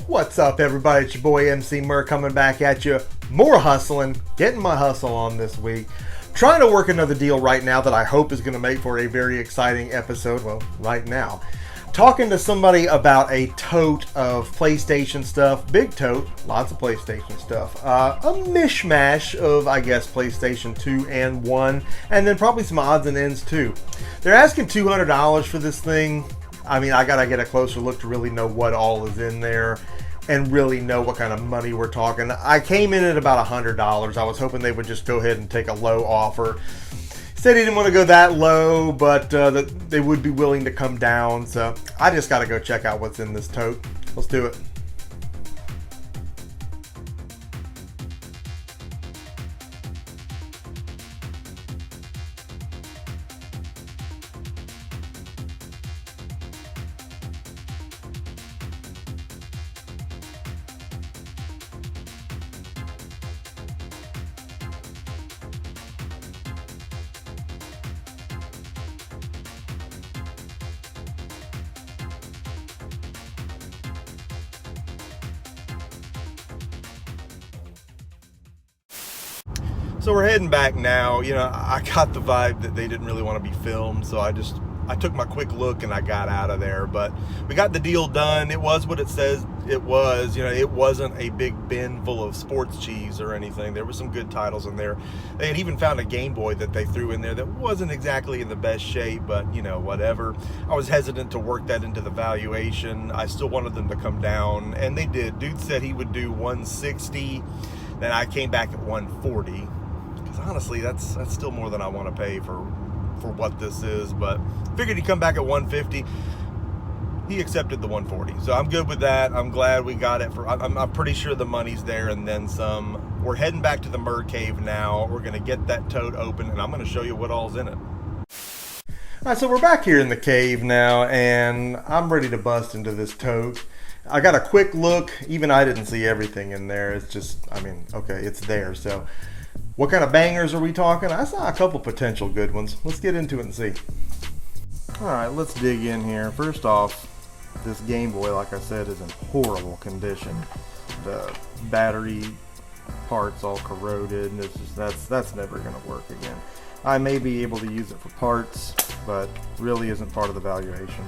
What's up, everybody? It's your boy Emceemur coming back at you. More hustling, getting my hustle on this week. Trying to work another deal right now that I hope is going to make for a very exciting episode. Well, right now. Talking to somebody about a tote of PlayStation stuff. Big tote, lots of PlayStation stuff. A mishmash of, I guess, PlayStation 2 and 1. And then probably some odds and ends too. They're asking $200 for this thing. I mean, I gotta get a closer look to really know what all is in there and really know what kind of money we're talking. I came in at about $100. I was hoping they would just go ahead and take a low offer. Said he didn't want to go that low, but that they would be willing to come down. So I just gotta go check out what's in this tote. Let's do it. So we're heading back now. You know, I got the vibe that they didn't really want to be filmed, so I took my quick look and I got out of there. But we got the deal done. It was what it says it was. You know, it wasn't a big bin full of sports cheese or anything. There were some good titles in there. They had even found a Game Boy that they threw in there that wasn't exactly in the best shape, but you know, whatever. I was hesitant to work that into the valuation. I still wanted them to come down, and they did. Dude said he would do 160, then I came back at 140. Honestly, that's still more than I want to pay for what this is, but figured he'd come back at 150. He accepted the 140, so I'm good with that. I'm glad we got it. I'm pretty sure the money's there and then some. We're heading back to the Mer Cave now. We're gonna get that tote open, and I'm gonna show you what all's in it. All right, so we're back here in the cave now, and I'm ready to bust into this tote. I got a quick look. Even I didn't see everything in there. It's just, I mean, okay, it's there. So what kind of bangers are we talking? I saw a couple potential good ones. Let's get into it and see. All right, let's dig in here. First off, this Game Boy, like I said, is in horrible condition. The battery parts all corroded, and it's just, that's never gonna work again. I may be able to use it for parts, but really isn't part of the valuation.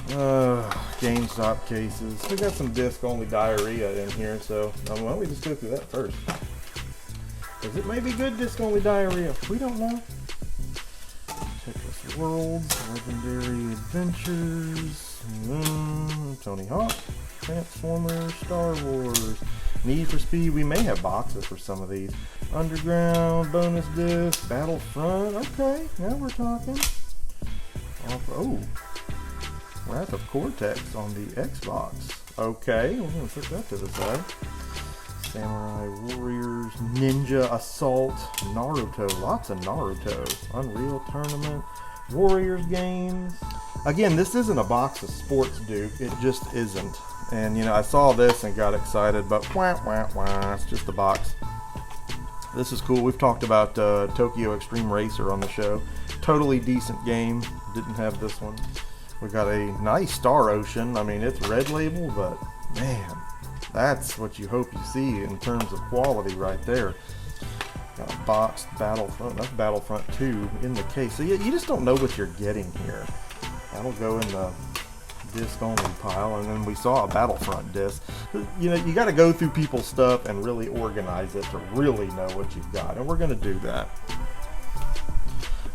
GameStop cases. We got some disc-only diarrhea in here, so why don't we just go through that first? Because it may be good disc-only diarrhea. We don't know. Tetris Worlds, Legendary Adventures, Tony Hawk, Transformers, Star Wars, Need for Speed. We may have boxes for some of these. Underground, bonus disc, Battlefront. Okay, now we're talking. Oh, Wrath of Cortex on the Xbox. Okay, we're going to put that to the side. Samurai Warriors, Ninja Assault, Naruto, lots of Naruto, Unreal Tournament, Warriors games. Again, this isn't a box of sports, Duke. It just isn't. And you know, I saw this and got excited, but it's just a box. This is cool. We've talked about Tokyo Extreme Racer on the show. Totally decent game. Didn't have this one. We got a nice Star Ocean. I mean, it's red label, but man, that's what you hope you see in terms of quality right there. Got a boxed Battlefront. That's Battlefront 2 in the case. So you just don't know what you're getting here. That'll go in the disc-only pile. And then we saw a Battlefront disc. You know, you got to go through people's stuff and really organize it to really know what you've got. And we're going to do that.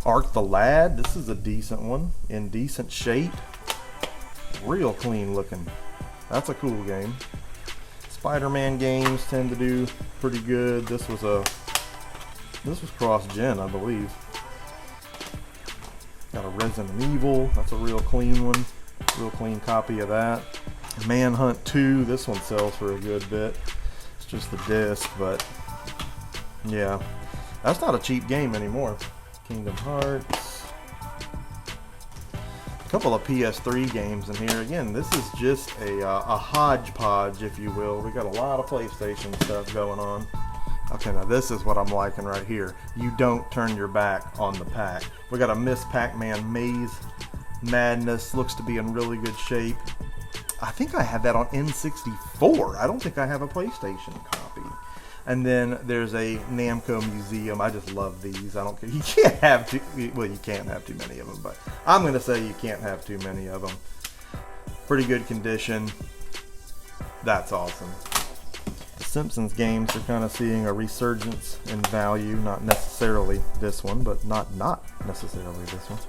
Ark the Lad. This is a decent one. In decent shape. Real clean looking. That's a cool game. Spider-Man games tend to do pretty good. This was cross-gen, I believe. Got a Resident Evil. That's a real clean one. Real clean copy of that. Manhunt 2. This one sells for a good bit. It's just the disc, but yeah, that's not a cheap game anymore. Kingdom Hearts. Couple of PS3 games in here. Again, this is just a hodgepodge, if you will. We got a lot of PlayStation stuff going on. Okay, now this is what I'm liking right here. You don't turn your back on the pack. We got a Miss Pac-Man Maze Madness. Looks to be in really good shape. I think I have that on N64. I don't think I have a PlayStation copy. And then there's a Namco Museum. I just love these. I don't care. You can't have too, well, you can't have too many of them, but I'm going to say you can't have too many of them. Pretty good condition. That's awesome. The Simpsons games are kind of seeing a resurgence in value. Not necessarily this one, but not necessarily this one.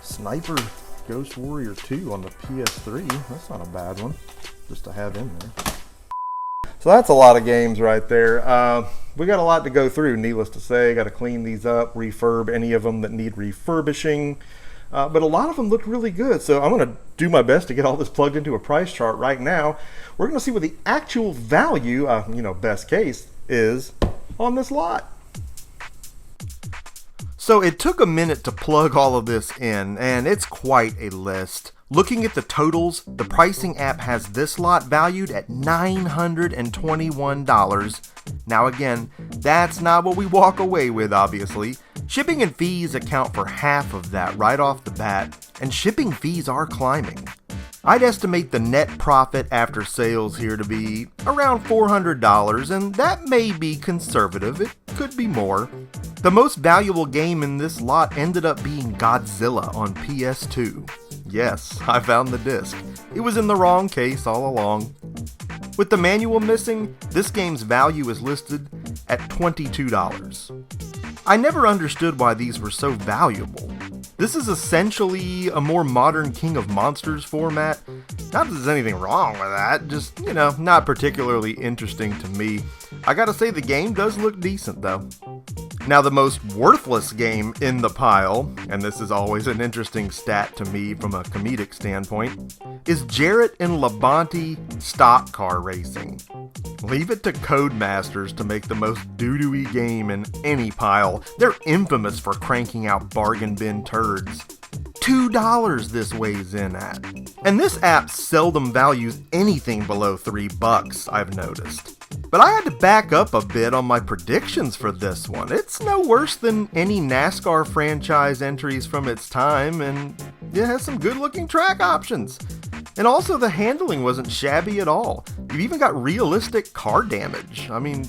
Sniper Ghost Warrior 2 on the PS3. That's not a bad one just to have in there. So that's a lot of games right there. We got a lot to go through, needless to say. Got to clean these up, refurb any of them that need refurbishing. But a lot of them look really good. So I'm going to do my best to get all this plugged into a price chart right now. We're going to see what the actual value, best case, is on this lot. So it took a minute to plug all of this in, and it's quite a list. Looking at the totals, the pricing app has this lot valued at $921. Now again, that's not what we walk away with, obviously. Shipping and fees account for half of that right off the bat, and shipping fees are climbing. I'd estimate the net profit after sales here to be around $400, and that may be conservative. It could be more. The most valuable game in this lot ended up being Godzilla on PS2. Yes, I found the disc. It was in the wrong case all along. With the manual missing, this game's value is listed at $22. I never understood why these were so valuable. This is essentially a more modern King of Monsters format. Not that there's anything wrong with that, just, not particularly interesting to me. I gotta say the game does look decent though. Now the most worthless game in the pile, and this is always an interesting stat to me from a comedic standpoint, is Jarrett and LaBonte stock car racing. Leave it to Codemasters to make the most doo-doo-y game in any pile. They're infamous for cranking out bargain bin turds. $2 this weighs in at. And this app seldom values anything below $3, I've noticed. But I had to back up a bit on my predictions for this one. It's no worse than any NASCAR franchise entries from its time, and it has some good looking track options. And also the handling wasn't shabby at all. You've even got realistic car damage. I mean,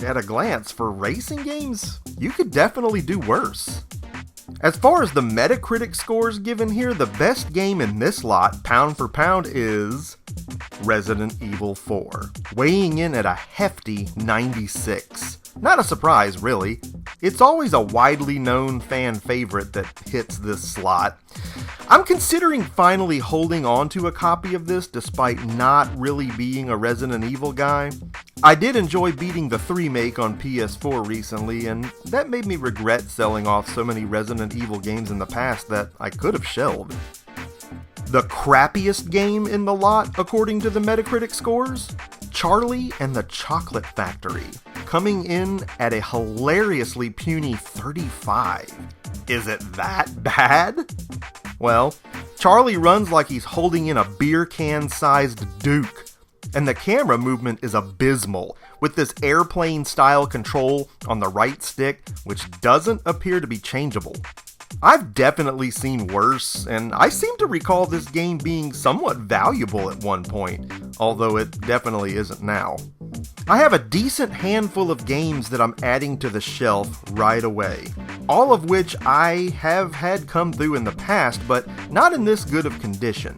at a glance, for racing games, you could definitely do worse. As far as the Metacritic scores given here, the best game in this lot, pound for pound, is Resident Evil 4, weighing in at a hefty 96. Not a surprise, really. It's always a widely known fan favorite that hits this slot. I'm considering finally holding on to a copy of this despite not really being a Resident Evil guy. I did enjoy beating the 3-make on PS4 recently, and that made me regret selling off so many Resident Evil games in the past that I could have shelved. The crappiest game in the lot, according to the Metacritic scores? Charlie and the Chocolate Factory, coming in at a hilariously puny 35. Is it that bad? Well, Charlie runs like he's holding in a beer can-sized Duke, and the camera movement is abysmal, with this airplane-style control on the right stick, which doesn't appear to be changeable. I've definitely seen worse, and I seem to recall this game being somewhat valuable at one point, although it definitely isn't now. I have a decent handful of games that I'm adding to the shelf right away, all of which I have had come through in the past, but not in this good of condition.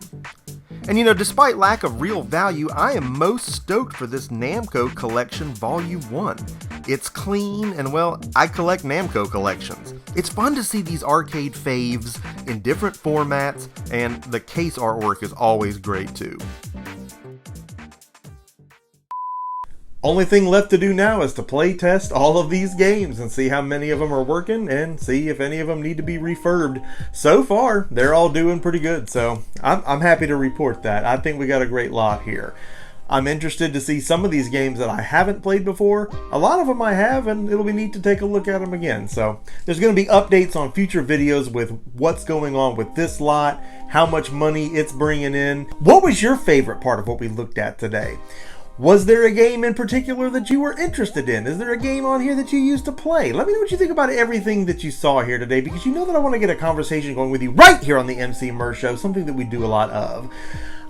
And despite lack of real value, I am most stoked for this Namco Collection Volume 1. It's clean, and well, I collect Namco collections. It's fun to see these arcade faves in different formats, and the case artwork is always great too. Only thing left to do now is to play test all of these games and see how many of them are working and see if any of them need to be refurbed. So far, they're all doing pretty good, so I'm happy to report that. I think we got a great lot here. I'm interested to see some of these games that I haven't played before. A lot of them I have, and it'll be neat to take a look at them again. So there's going to be updates on future videos with what's going on with this lot, how much money it's bringing in. What was your favorite part of what we looked at today? Was there a game in particular that you were interested in? Is there a game on here that you used to play? Let me know what you think about everything that you saw here today, because you know that I want to get a conversation going with you right here on the Emceemur Show, something that we do a lot of.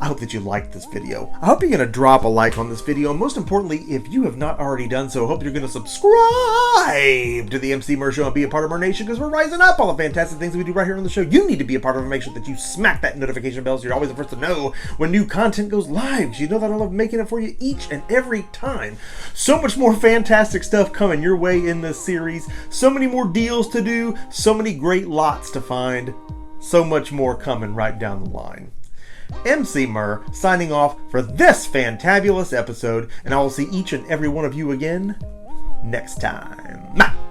I hope that you liked this video. I hope you're going to drop a like on this video, and most importantly, if you have not already done so, I hope you're going to subscribe to the Emceemur Show and be a part of our nation, because we're rising up all the fantastic things that we do right here on the show. You need to be a part of it. Make sure that you smack that notification bell so you're always the first to know when new content goes live, because you know that I love making it for you each and every time. So much more fantastic stuff coming your way in this series. So many more deals to do. So many great lots to find. So much more coming right down the line. Emceemur signing off for this fantabulous episode, and I will see each and every one of you again next time.